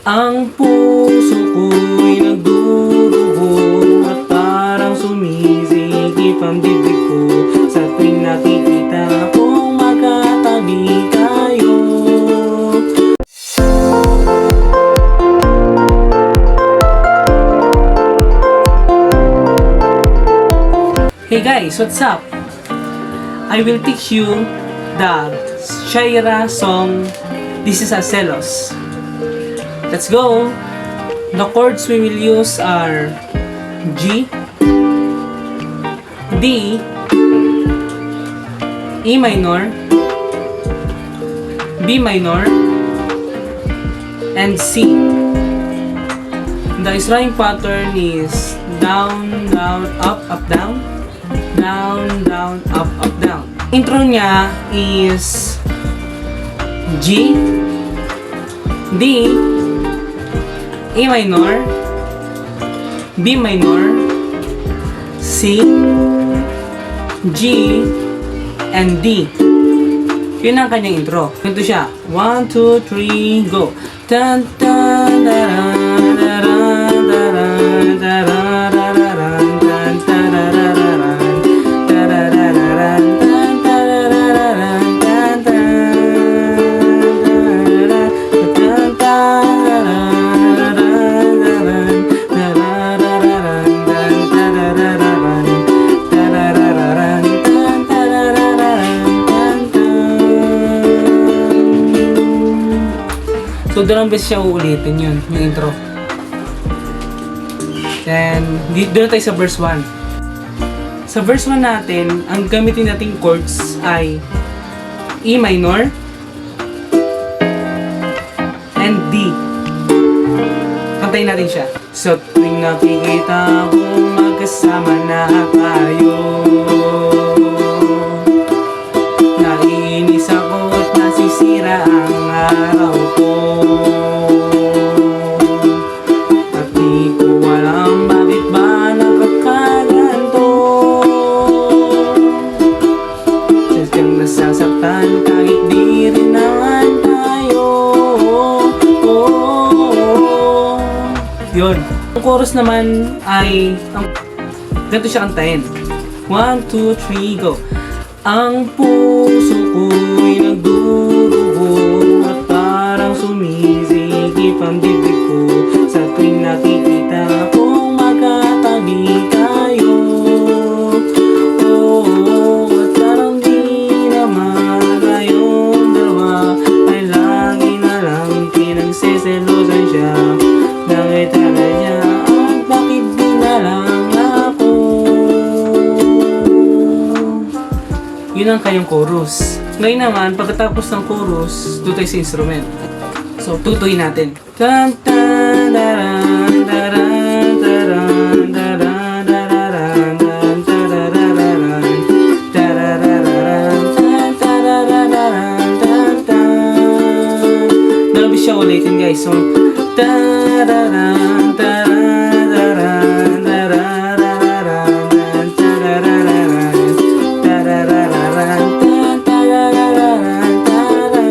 Ang puso ko'y nagdurugo at parang sumisikip ang bibig ko sa tuwing nakikita kong magkatabi tayo. Hey guys, what's up? I will teach you the Shaira song This is a Celos. Let's go! The chords we will use are G, D, E minor, B minor, and C. The strumming pattern is down, down, up, up, down, down, down, up, up, down. Intro niya is G, D, A minor, B minor, C, G, and D. Yun ang kanyang intro. Ito siya. 1, 2, 3, go! Tan, tan, daran, daran, daran, daran, daran, tan, tarararan, tarararan, tan, tarararan, tan, tan, tan, tan, so, dalawang beses siya uulitin yun, yung intro. Then, doon tayo sa verse 1. Sa verse 1 natin, ang gamitin nating chords ay E minor and D. Kantayin natin siya. So, tuwing nakikita kong magkasama na tayo, naiinis ako at nasisira ang araw ko. At di ko alam bakit ba nakakaganto. Sadyang nasasaktan kahit di rin naman tayo. Yun. Ang chorus naman ay ganito siya kantahin. 1, 2, 3, go! Ang puso ko'y nagdurugo at parang sumisikip ang bibig ko sa tuwing nakikita kong magkatabi tayo. Oh, at parang di naman tayong dalawa ay lagi na lang pinagseselosan siya. Nakita na niya at bakit di na lang ako. Yun ang kayong chorus. Ngayon naman, pagkatapos ng chorus, doon tayo sa instrument. So, tutuin natin. Tan, tan, daran, daran, daran, daran, daran, daran, tarararan, tarararan, tan, tarararan, tan, tan. Dalawang siya ulitin, guys. So, tarararan, tarararan, tarararan, tarararan, tarararan, tarararan, taran.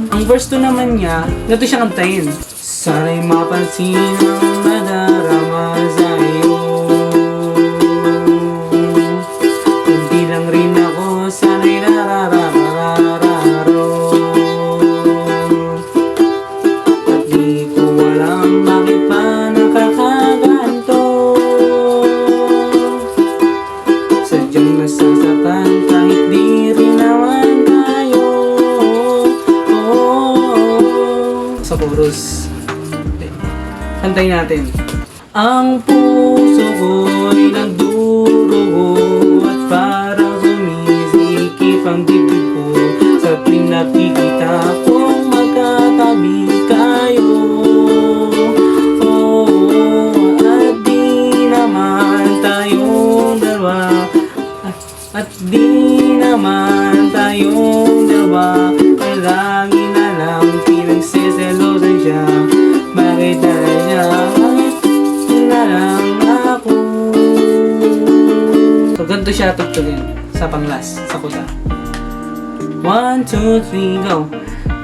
Ang verse 2 naman niya, ganito siya kantahin. Sana'y mapansin ang nadarama sa iyo. Hindi lang rin ako, sana'y narararararo. At di ko alam bakit pa nakakaganto. Sadyang nasasaktan kahit di rin naman tayo. Sa chorus. Okay. Kantayin natin. Ang puso ko'y nagdurugo at parang sumisikip ang bibig ko sa tuwing nakikita kong magkatabi kayo. Oh, at di naman tayong dalawa, at di naman tayong dalawa ay lagi na lang pinagseselosan siya. Bakit na niya, bakit na lang ako. So, ganito siya tugtugin sa panglas, sa kusa. 1, 2, 3, go!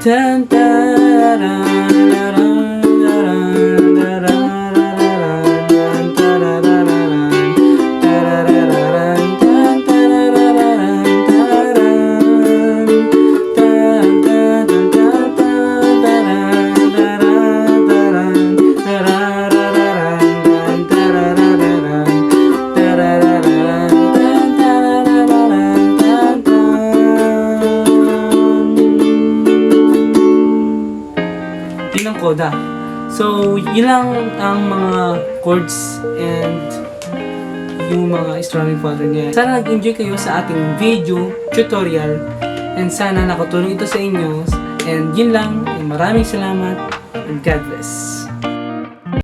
Tan tararan, tararan, tararan, tararan, tarararan, tarararan, tan tarararan, taran, tan tan tan tan taran, taran, taran, tarararan, tan tarararan, tarararan, tan tarararan, tan tan. Yun ang coda. So, yun lang ang mga chords and yung mga strumming pattern niya. Sana nag-enjoy kayo sa ating video tutorial and sana nakatulong ito sa inyo. And yun lang. Maraming salamat and God bless.